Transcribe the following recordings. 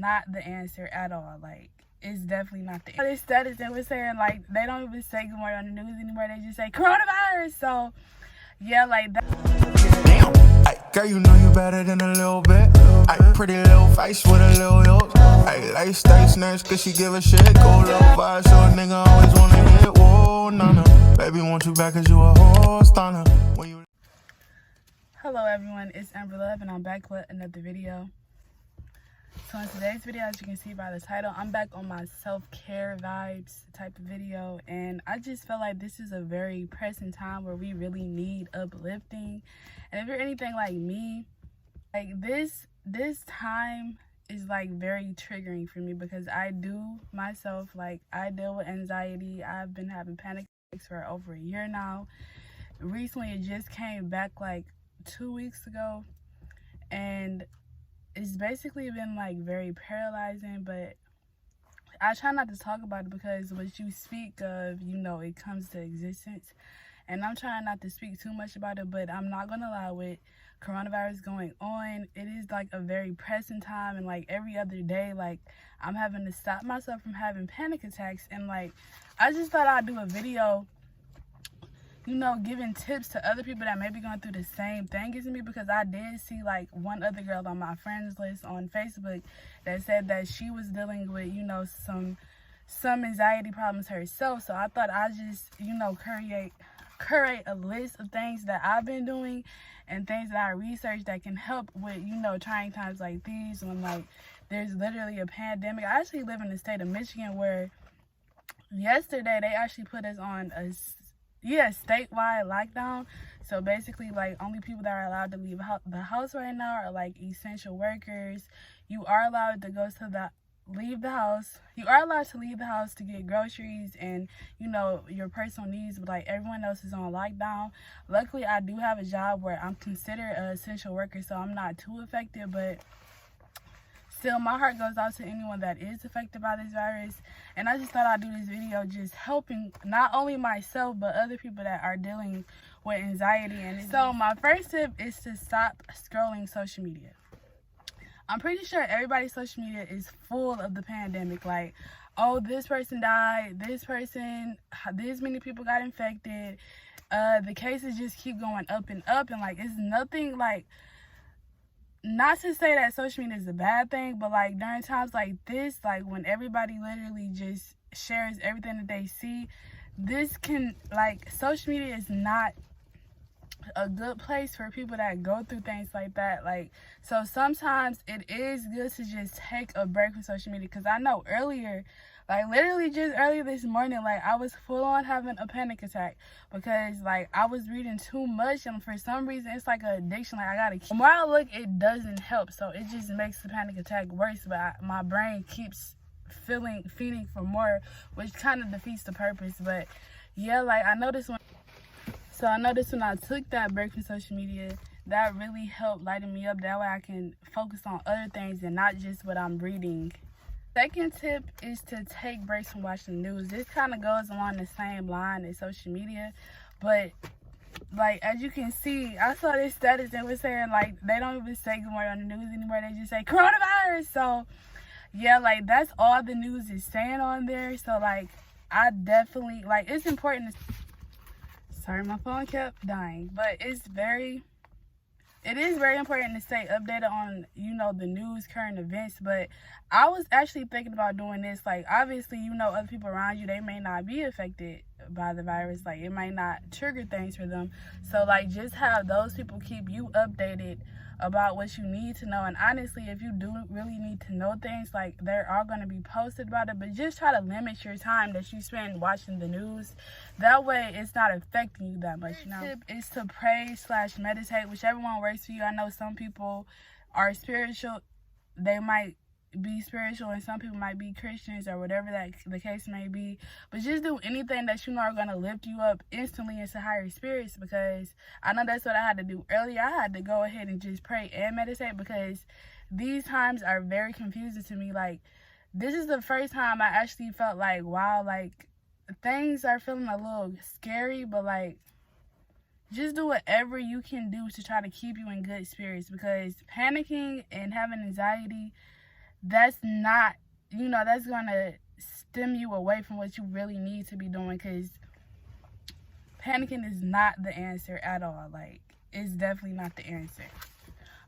not the answer at all. Like, it's definitely not the answer. This status and we're saying, like, they don't even say good morning on the news anymore. They just say coronavirus. So, yeah, like that. Damn. Ay, girl, you know you better than a little bit. Ay, pretty little face with a little hilt. Ay, like stay snatch cause she give a shit. Go little vibe, so a nigga always wanna hit. Whoa, nana. Baby, want you back cause you a horse, stunner. When you... Hello everyone, it's Amber Love and I'm back with another video. So in today's video, as you can see by the title, I'm back on my self-care vibes type of video, and I just feel like this is a very pressing time where we really need uplifting. And if you're anything like me, like this time is like very triggering for me because I do myself, like I deal with anxiety. I've been having panic attacks for over a year now. Recently it just came back like 2 weeks ago, and it's basically been like very paralyzing, but I try not to talk about it because what you speak of, you know, it comes to existence. And I'm trying not to speak too much about it, but I'm not gonna lie, with coronavirus going on, it is like a very pressing time, and like every other day, like I'm having to stop myself from having panic attacks. And like I just thought I'd do a video, you know, giving tips to other people that may be going through the same thing as me, because I did see like one other girl on my friends list on Facebook that said that she was dealing with, you know, some anxiety problems herself. So I thought I'd just, you know, create a list of things that I've been doing and things that I researched that can help with, you know, trying times like these when like there's literally a pandemic. I actually live in the state of Michigan, where yesterday they actually put us on a statewide lockdown. So basically, like, only people that are allowed to leave the house right now are like essential workers. You are allowed to leave the house. You are allowed to leave the house to get groceries and, you know, your personal needs, but like everyone else is on lockdown. Luckily, I do have a job where I'm considered an essential worker, so I'm not too affected, but still, my heart goes out to anyone that is affected by this virus. And I just thought I'd do this video just helping not only myself, but other people that are dealing with anxiety. And so my first tip is to stop scrolling social media. I'm pretty sure everybody's social media is full of the pandemic. Like, oh, this person died, this many people got infected. The cases just keep going up and up. And like, it's nothing like, not to say that social media is a bad thing, but like during times like this, like when everybody literally just shares everything that they see, this can, like, social media is not a good place for people that go through things like that. Like, so sometimes it is good to just take a break from social media, because I know earlier, like literally just earlier this morning, like I was full on having a panic attack because like I was reading too much, and for some reason it's like an addiction. Like, I gotta keep, the more I look, it doesn't help, so it just makes the panic attack worse. But my brain keeps feeding for more, which kind of defeats the purpose. But yeah, like I noticed when I took that break from social media, that really helped lighten me up. That way I can focus on other things and not just what I'm reading. Second tip is to take breaks from watching the news. This kind of goes along the same line as social media, but like as you can see, I saw this status and was saying like they don't even say good morning on the news anymore. They just say coronavirus. So yeah, like that's all the news is saying on there. So like I definitely, like, it's important to, sorry, my phone kept dying, but it is very important to stay updated on, you know, the news, current events. But I was actually thinking about doing this. Like, obviously, you know, other people around you, they may not be affected by the virus. Like, it might not trigger things for them. So, like, just have those people keep you updated about what you need to know. And honestly, if you do really need to know things, like, there are going to be posted about it, but just try to limit your time that you spend watching the news. That way it's not affecting you that much, you know. Tip is to pray/meditate, whichever one works for you. I know some people are spiritual, they might be spiritual, and some people might be Christians or whatever that the case may be. But just do anything that you know are going to lift you up instantly into higher spirits, because I know that's what I had to do earlier. I had to go ahead and just pray and meditate, because these times are very confusing to me. Like, this is the first time I actually felt like, wow, like things are feeling a little scary, but like just do whatever you can do to try to keep you in good spirits, because panicking and having anxiety, that's not, that's going to stem you away from what you really need to be doing, because panicking is not the answer at all. Like, it's definitely not the answer.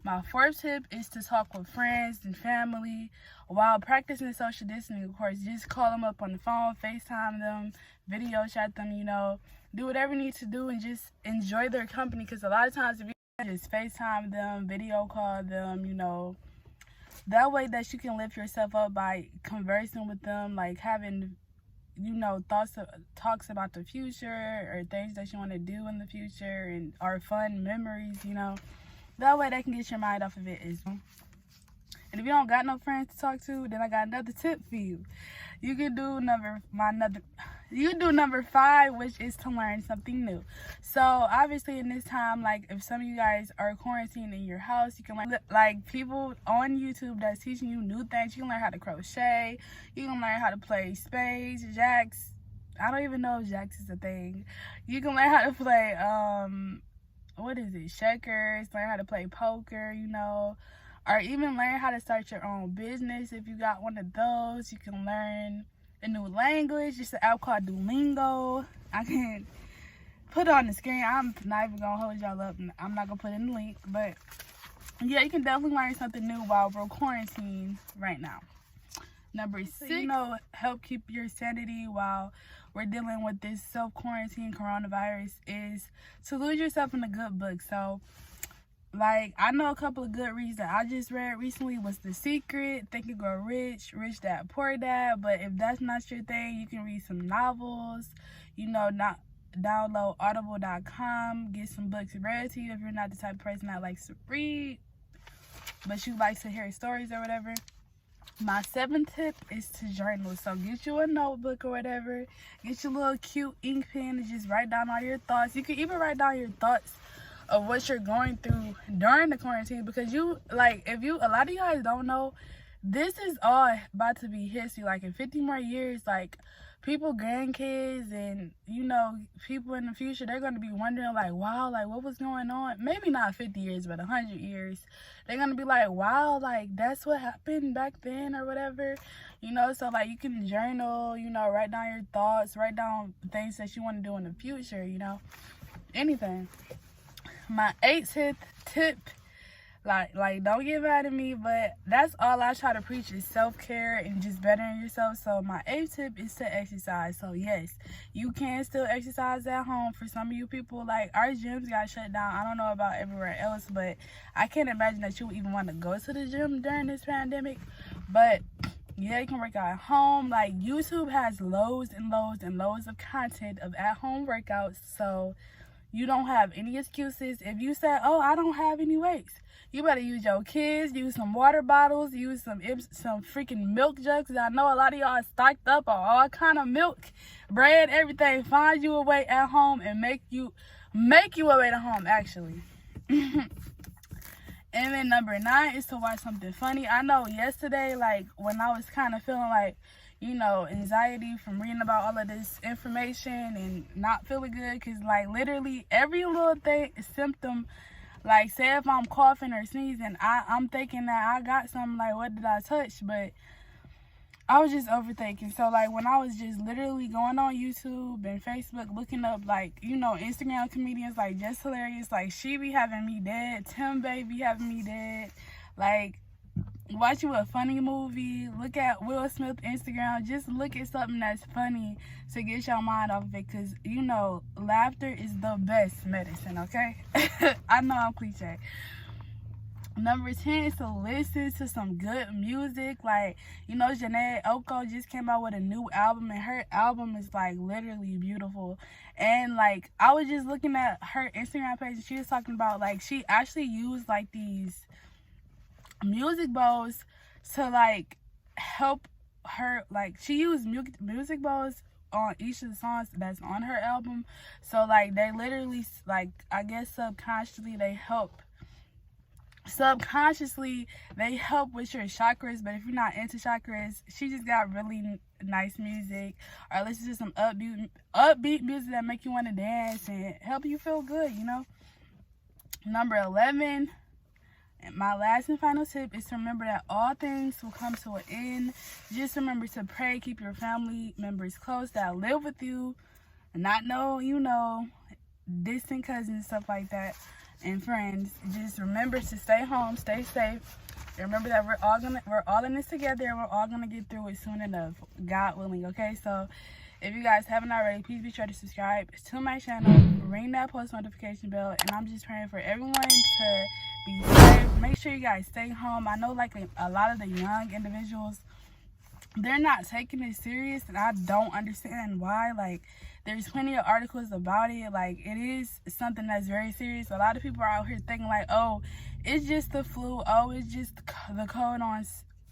My fourth tip is to talk with friends and family while practicing social distancing, of course. Just call them up on the phone, FaceTime them, video chat them, do whatever you need to do and just enjoy their company, because a lot of times if you just FaceTime them, video call them, that way that you can lift yourself up by conversing with them, like having, talks about the future or things that you want to do in the future and or fun memories, That way they can get your mind off of it. And if you don't got no friends to talk to, then I got another tip for you. You can do number 5, which is to learn something new. So obviously in this time, like if some of you guys are quarantined in your house, you can learn, like people on YouTube that's teaching you new things. You can learn how to crochet. You can learn how to play spades, jacks. I don't even know if jacks is a thing. You can learn how to play checkers, learn how to play poker, or even learn how to start your own business. If you got one of those, you can learn a new language. It's an app called Duolingo. I can put it on the screen. I'm not even gonna hold y'all up. I'm not gonna put in the link, but yeah, you can definitely learn something new while we're quarantined right now. Number 6, help keep your sanity while we're dealing with this self-quarantine coronavirus is to lose yourself in a good book. So, like, I know a couple of good reads that I just read recently was The Secret, Think and Grow Rich, Rich Dad, Poor Dad. But if that's not your thing, you can read some novels, not download audible.com, get some books read to you if you're not the type of person that likes to read, but you like to hear stories or whatever. My 7th tip is to journal. So get you a notebook or whatever. Get your little cute ink pen and just write down all your thoughts. You can even write down your thoughts of what you're going through during the quarantine, because a lot of you guys don't know, this is all about to be history. Like in 50 more years, like people, grandkids and people in the future, they're going to be wondering like, wow, like what was going on? Maybe not 50 years, but 100 years. They're going to be like, wow, like that's what happened back then or whatever, so like you can journal, write down your thoughts, write down things that you want to do in the future, anything. My 8th tip, like don't get mad at me, but that's all I try to preach is self-care and just bettering yourself. So my 8th tip is to exercise. So yes, you can still exercise at home. For some of you people, like our gyms got shut down. I don't know about everywhere else, but I can't imagine that you would even want to go to the gym during this pandemic. But yeah, you can work out at home. Like YouTube has loads and loads and loads of content of at-home workouts, so you don't have any excuses. If you say, oh, I don't have any weights, you better use your kids, use some water bottles, use some freaking milk jugs. I know a lot of y'all are stocked up on all kind of milk, bread, everything. Find you a way at home and make you a way at home, actually. And then number 9 is to watch something funny. I know yesterday, like when I was kind of feeling like, anxiety from reading about all of this information and not feeling good, because like literally every little symptom, like say if I'm coughing or sneezing, I'm thinking that I got something, like what did I touch? But I was just overthinking. So like when I was just literally going on YouTube and Facebook looking up like Instagram comedians like Just Hilarious, like she be having me dead, Tim Baby having me dead, like watch you a funny movie, look at Will Smith Instagram, just look at something that's funny to get your mind off of it, because laughter is the best medicine, okay? I know I'm cliche. Number 10 is to listen to some good music. Like, Janae Oko just came out with a new album, and her album is like literally beautiful. And like I was just looking at her Instagram page and she was talking about like she actually used like these music bowls to like help her, like she used music bowls on each of the songs that's on her album. So like they literally, like I guess subconsciously they help with your chakras. But if you're not into chakras, she just got really nice music, or listen to some upbeat music that make you want to dance and help you feel good, Number 11, my last and final tip is to remember that all things will come to an end. Just remember to pray, keep your family members close that live with you, and not know, distant cousins, stuff like that, and friends. Just remember to stay home, stay safe. Remember that we're all in this together, and we're all gonna get through it soon enough, God willing. Okay, so if you guys haven't already, please be sure to subscribe to my channel, ring that post notification bell, and I'm just praying for everyone to be safe. Make sure you guys stay home. I know like a lot of the young individuals, they're not taking it serious, and I don't understand why. Like, there's plenty of articles about it. Like, it is something that's very serious. A lot of people are out here thinking like, oh, it's just the flu. Oh, it's just the cold on.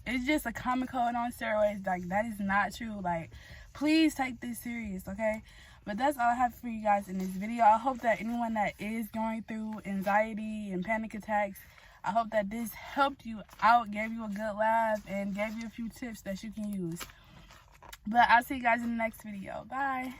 It's just a common cold on steroids. Like, that is not true. Like, please take this serious, okay? But that's all I have for you guys in this video. I hope that anyone that is going through anxiety and panic attacks, I hope that this helped you out, gave you a good laugh, and gave you a few tips that you can use. But I'll see you guys in the next video. Bye.